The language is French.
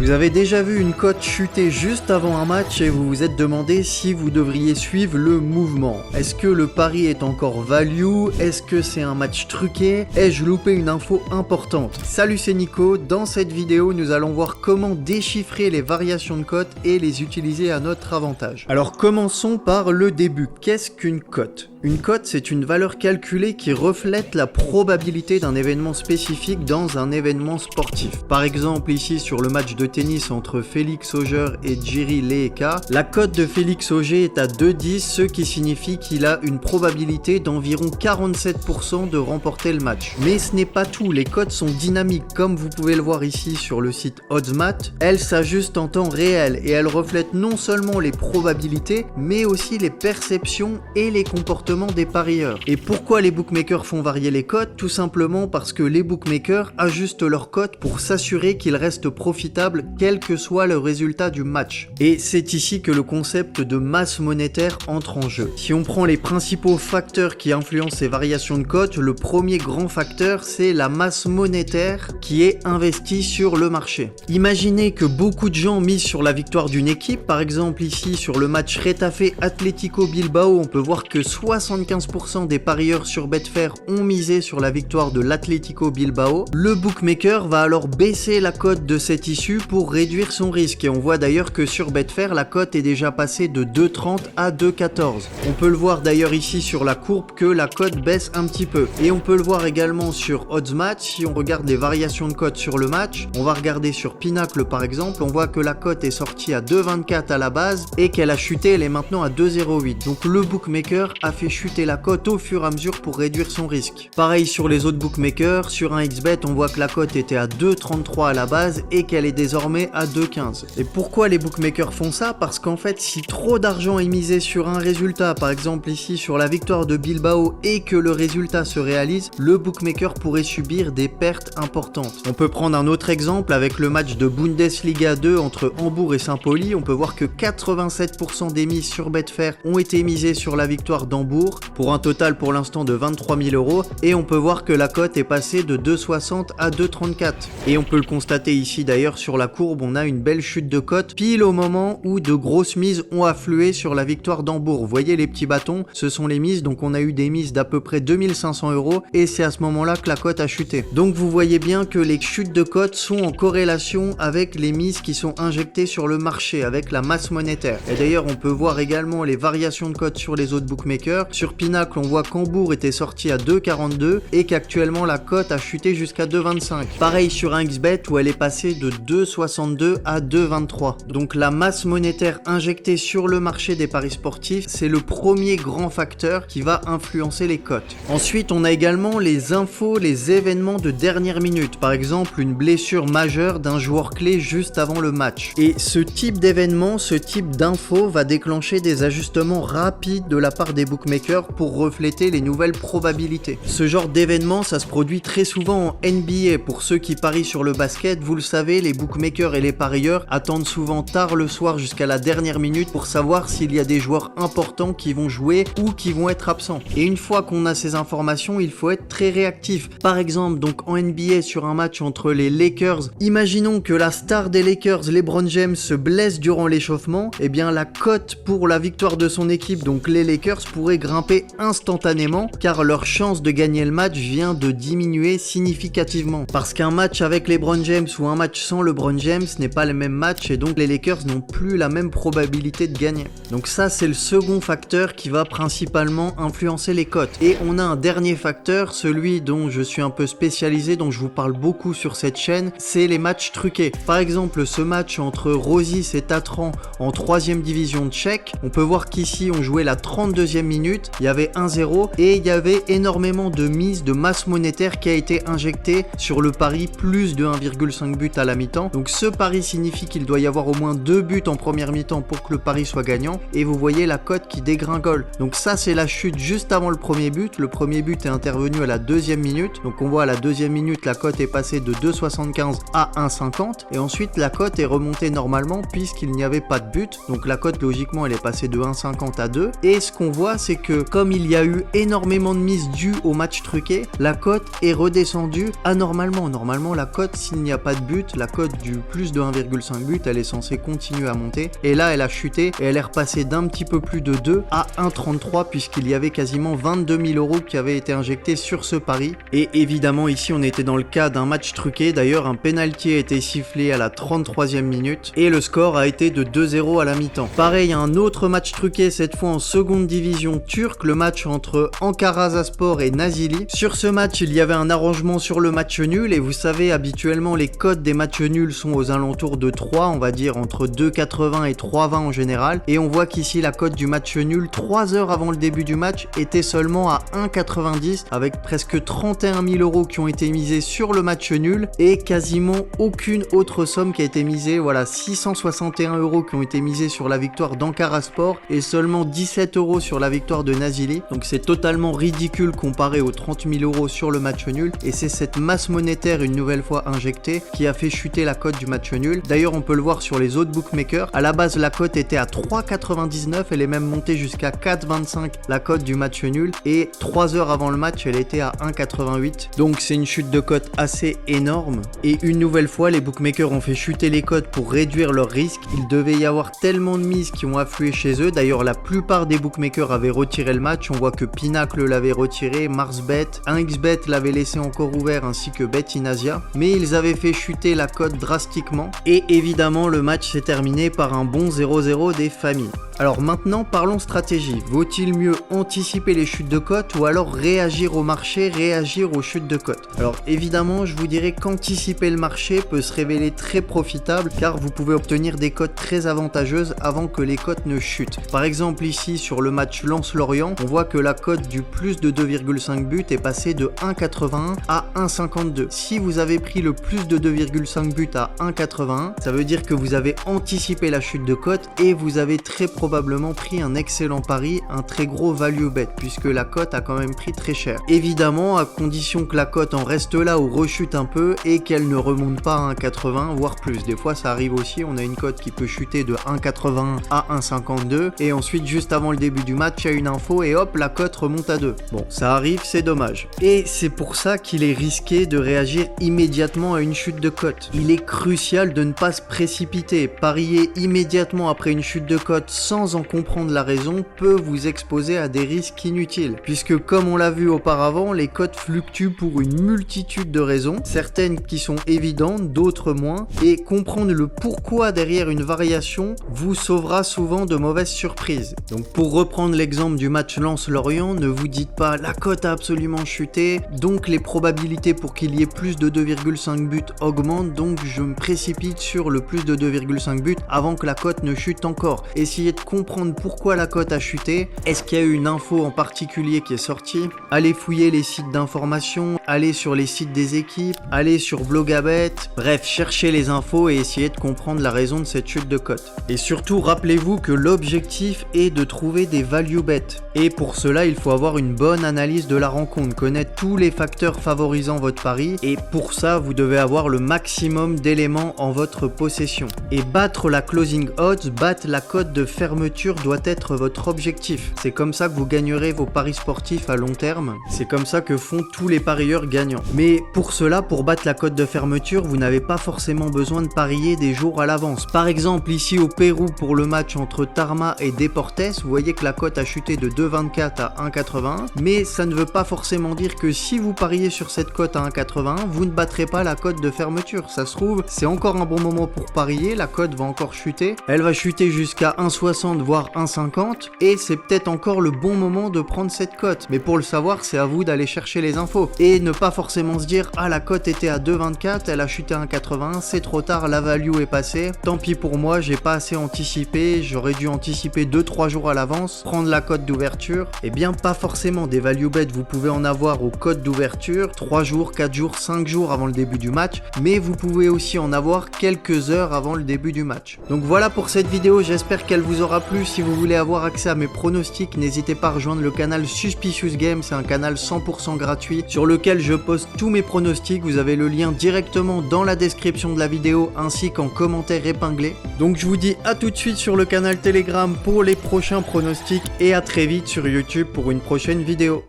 Vous avez déjà vu une cote chuter juste avant un match et vous vous êtes demandé si vous devriez suivre le mouvement. Est-ce que le pari est encore value? Est-ce que c'est un match truqué? Ai-je loupé une info importante? Salut, c'est Nico. Dans cette vidéo, nous allons voir comment déchiffrer les variations de cote et les utiliser à notre avantage. Alors commençons par le début. Qu'est-ce qu'une cote? Une cote, c'est une valeur calculée qui reflète la probabilité d'un événement spécifique dans un événement sportif. Par exemple, ici sur le match de tennis entre Félix Auger et Jiri Leeka, la cote de Félix Auger est à 2,10, ce qui signifie qu'il a une probabilité d'environ 47% de remporter le match. Mais ce n'est pas tout, les cotes sont dynamiques, comme vous pouvez le voir ici sur le site Oddsmat. Elles s'ajustent en temps réel et elles reflètent non seulement les probabilités, mais aussi les perceptions et les comportements des parieurs. Et pourquoi les bookmakers font varier les cotes? Tout simplement parce que les bookmakers ajustent leurs cotes pour s'assurer qu'ils restent profitables quel que soit le résultat du match. Et c'est ici que le concept de masse monétaire entre en jeu. Si on prend les principaux facteurs qui influencent ces variations de cotes, le premier grand facteur, c'est la masse monétaire qui est investie sur le marché. Imaginez que beaucoup de gens misent sur la victoire d'une équipe. Par exemple ici sur le match Retafe Atlético Bilbao, on peut voir que 75% des parieurs sur Betfair ont misé sur la victoire de l'Atlético Bilbao. Le bookmaker va alors baisser la cote de cette issue pour réduire son risque. Et on voit d'ailleurs que sur Betfair, la cote est déjà passée de 2,30 à 2,14. On peut le voir d'ailleurs ici sur la courbe que la cote baisse un petit peu. Et on peut le voir également sur Oddsmat. Si on regarde les variations de cote sur le match, on va regarder sur Pinnacle par exemple, on voit que la cote est sortie à 2,24 à la base et qu'elle a chuté, elle est maintenant à 2,08. Donc le bookmaker a fait chuter la cote au fur et à mesure pour réduire son risque. Pareil sur les autres bookmakers, sur un XBet on voit que la cote était à 2,33 à la base et qu'elle est désormais à 2,15. Et pourquoi les bookmakers font ça? Parce qu'en fait si trop d'argent est misé sur un résultat, par exemple ici sur la victoire de Bilbao, et que le résultat se réalise, le bookmaker pourrait subir des pertes importantes. On peut prendre un autre exemple avec le match de Bundesliga 2 entre Hambourg et Saint-Pauli. On peut voir que 87% des mises sur Betfair ont été misées sur la victoire d'Hambourg pour un total pour l'instant de 23 000 € et on peut voir que la cote est passée de 2,60 à 2,34. Et on peut le constater ici d'ailleurs sur la courbe, on a une belle chute de cote pile au moment où de grosses mises ont afflué sur la victoire d'Hambourg. Vous voyez les petits bâtons, ce sont les mises, donc on a eu des mises d'à peu près 2500 € et c'est à ce moment-là que la cote a chuté. Donc vous voyez bien que les chutes de cote sont en corrélation avec les mises qui sont injectées sur le marché, avec la masse monétaire. Et d'ailleurs on peut voir également les variations de cote sur les autres bookmakers. Sur Pinnacle, on voit qu'Hambourg était sorti à 2,42 et qu'actuellement la cote a chuté jusqu'à 2,25. Pareil sur un XBet où elle est passée de 2,62 à 2,23. Donc la masse monétaire injectée sur le marché des paris sportifs, c'est le premier grand facteur qui va influencer les cotes. Ensuite, on a également les infos, les événements de dernière minute. Par exemple, une blessure majeure d'un joueur clé juste avant le match. Et ce type d'événement, ce type d'infos va déclencher des ajustements rapides de la part des bookmakers pour refléter les nouvelles probabilités. Ce genre d'événement, ça se produit très souvent en NBA. Pour ceux qui parient sur le basket, vous le savez, les bookmakers et les parieurs attendent souvent tard le soir jusqu'à la dernière minute pour savoir s'il y a des joueurs importants qui vont jouer ou qui vont être absents. Et une fois qu'on a ces informations, il faut être très réactif. Par exemple, donc en NBA sur un match entre les Lakers, imaginons que la star des Lakers, LeBron James, se blesse durant l'échauffement, et bien la cote pour la victoire de son équipe, donc les Lakers, pourrait grimper instantanément car leur chance de gagner le match vient de diminuer significativement. Parce qu'un match avec LeBron James ou un match sans LeBron James n'est pas le même match et donc les Lakers n'ont plus la même probabilité de gagner. Donc ça c'est le second facteur qui va principalement influencer les cotes. Et on a un dernier facteur, celui dont je suis un peu spécialisé, dont je vous parle beaucoup sur cette chaîne, c'est les matchs truqués. Par exemple ce match entre Rosis et Tatran en 3e division tchèque, on peut voir qu'ici on jouait la 32e minute, il y avait 1-0 et il y avait énormément de mises de masse monétaire qui a été injectée sur le pari plus de 1,5 but à la mi-temps. Donc ce pari signifie qu'il doit y avoir au moins 2 buts en première mi-temps pour que le pari soit gagnant et vous voyez la cote qui dégringole. Donc ça c'est la chute juste avant le premier but. Le premier but est intervenu à la 2e minute. Donc on voit à la 2e minute la cote est passée de 2,75 à 1,50 et ensuite la cote est remontée normalement puisqu'il n'y avait pas de but. Donc la cote logiquement elle est passée de 1,50 à 2 et ce qu'on voit c'est que comme il y a eu énormément de mises dues au match truqué, la cote est redescendue anormalement. Normalement la cote, s'il n'y a pas de but, la cote du plus de 1,5 but, elle est censée continuer à monter. Et là elle a chuté et elle est repassée d'un petit peu plus de 2 à 1,33 puisqu'il y avait quasiment 22 000 € qui avaient été injectés sur ce pari. Et évidemment ici on était dans le cas d'un match truqué. D'ailleurs un penalty a été sifflé à la 33e minute et le score a été de 2-0 à la mi-temps. Pareil, un autre match truqué, cette fois en seconde division turque, le match entre Ankaraspor et Nazilli. Sur ce match il y avait un arrangement sur le match nul et vous savez habituellement les cotes des matchs nuls sont aux alentours de 3, on va dire entre 2,80 et 3,20 en général, et on voit qu'ici la cote du match nul 3 heures avant le début du match était seulement à 1,90 avec presque 31 000 € qui ont été misés sur le match nul et quasiment aucune autre somme qui a été misée. Voilà, 661 € qui ont été misés sur la victoire d'Ankaraspor et seulement 17 € sur la victoire de Nazilli. Donc c'est totalement ridicule comparé aux 30 000 € sur le match nul, et c'est cette masse monétaire une nouvelle fois injectée qui a fait chuter la cote du match nul. D'ailleurs on peut le voir sur les autres bookmakers, à la base la cote était à 3,99, elle est même montée jusqu'à 4,25 la cote du match nul, et 3 heures avant le match elle était à 1,88. donc c'est une chute de cote assez énorme, et une nouvelle fois les bookmakers ont fait chuter les cotes pour réduire leur risque. Il devait y avoir tellement de mises qui ont afflué chez eux. D'ailleurs la plupart des bookmakers avaient retiré le match, on voit que Pinacle l'avait retiré, Marsbet, 1xBet l'avait laissé encore ouvert ainsi que BetInasia, mais ils avaient fait chuter la cote drastiquement, et évidemment le match s'est terminé par un bon 0-0 des familles. Alors maintenant parlons stratégie. Vaut-il mieux anticiper les chutes de cote ou alors réagir au marché, réagir aux chutes de cote? Alors évidemment je vous dirais qu'anticiper le marché peut se révéler très profitable car vous pouvez obtenir des cotes très avantageuses avant que les cotes ne chutent. Par exemple ici sur le match Lens-Lorient, on voit que la cote du plus de 2,5 buts est passée de 1,81 à 1,52. Si vous avez pris le plus de 2,5 buts à 1,81, ça veut dire que vous avez anticipé la chute de cote et vous avez très probablement pris un excellent pari, un très gros value bet puisque la cote a quand même pris très cher. Évidemment à condition que la cote en reste là ou rechute un peu et qu'elle ne remonte pas à 1,80 voire plus. Des fois ça arrive aussi, on a une cote qui peut chuter de 1,81 à 1,52 et ensuite juste avant le début du match il y a une info et hop la cote remonte à 2. Bon ça arrive, c'est dommage. Et c'est pour ça qu'il est risqué de réagir immédiatement à une chute de cote. Il est crucial de ne pas se précipiter. Parier immédiatement après une chute de cote sans en comprendre la raison peut vous exposer à des risques inutiles, puisque comme on l'a vu auparavant, les cotes fluctuent pour une multitude de raisons, certaines qui sont évidentes, d'autres moins, et comprendre le pourquoi derrière une variation vous sauvera souvent de mauvaises surprises. Donc pour reprendre l'exemple du match Lens-Lorient, ne vous dites pas la cote a absolument chuté, donc les probabilités pour qu'il y ait plus de 2,5 buts augmentent, donc je me précipite sur le plus de 2,5 buts avant que la cote ne chute encore. Essayez de comprendre pourquoi la cote a chuté. Est-ce qu'il y a eu une info en particulier qui est sortie? Allez fouiller les sites d'information, allez sur les sites des équipes, allez sur Blogabet, bref, cherchez les infos et essayez de comprendre la raison de cette chute de cote. Et surtout, rappelez-vous que l'objectif est de trouver des value bets. Et pour cela, il faut avoir une bonne analyse de la rencontre, connaître tous les facteurs favorisant votre pari, et pour ça, vous devez avoir le maximum d'éléments en votre possession. Et battre la closing odds, battre la cote de fermeture doit être votre objectif. C'est comme ça que vous gagnerez vos paris sportifs à long terme. C'est comme ça que font tous les parieurs gagnants. Mais pour cela, pour battre la cote de fermeture, vous n'avez pas forcément besoin de parier des jours à l'avance. Par exemple, ici au Pérou, pour le match entre Tarma et Deportes, vous voyez que la cote a chuté de 2,24 à 1,81. Mais ça ne veut pas forcément dire que si vous pariez sur cette cote à 1,81, vous ne battrez pas la cote de fermeture. Ça se trouve, c'est encore un bon moment pour parier, la cote va encore chuter. Elle va chuter jusqu'à 1,60 voire 1,50 et c'est peut-être encore le bon moment de prendre cette cote. Mais pour le savoir, c'est à vous d'aller chercher les infos et ne pas forcément se dire ah la cote était à 2,24, elle a chuté à 1,80, c'est trop tard, la value est passée. Tant pis pour moi, j'ai pas assez anticipé, j'aurais dû anticiper 2-3 jours à l'avance, prendre la cote d'ouverture. Eh bien pas forcément, des value bets vous pouvez en avoir au code d'ouverture 3 jours, 4 jours, 5 jours avant le début du match, mais vous pouvez aussi en avoir quelques heures avant le début du match. Donc voilà pour cette vidéo, j'espère qu'elle vous aura aura plu. Si vous voulez avoir accès à mes pronostics, n'hésitez pas à rejoindre le canal Suspicious Game, c'est un canal 100% gratuit sur lequel je poste tous mes pronostics. Vous avez le lien directement dans la description de la vidéo ainsi qu'en commentaire épinglé. Donc je vous dis à tout de suite sur le canal Telegram pour les prochains pronostics et à très vite sur YouTube pour une prochaine vidéo.